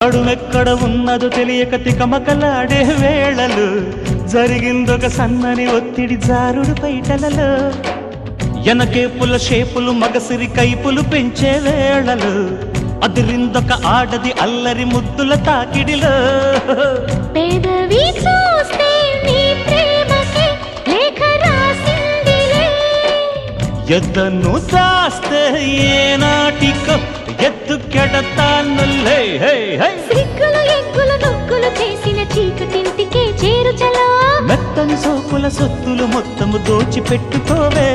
అడుమెక్కడ ఉన్నదో తెలియక తికమకలాడే వేళలు జరిగిందొక సన్నని ఒత్తిడి జారుడు పైటలలో ఎనకేపుల షేపులు మగసిరి కైపులు పెంచే వేళలు అదిరిందొక ఆడది అల్లరి ముద్దుల తాకిడిలో పేదవి చూస్తే నీ ప్రేమకి లేఖ రాసిందిలే ఎద్దను దాస్తే ఏనాటికో ఎత్తుకెడతానులే సిగ్గులు ఎగ్గులు నొక్కులు చేసిన చీకటింటికే చేరుచలా మెత్తని సోకుల సొత్తులు మొత్తము దోచిపెట్టుకోవే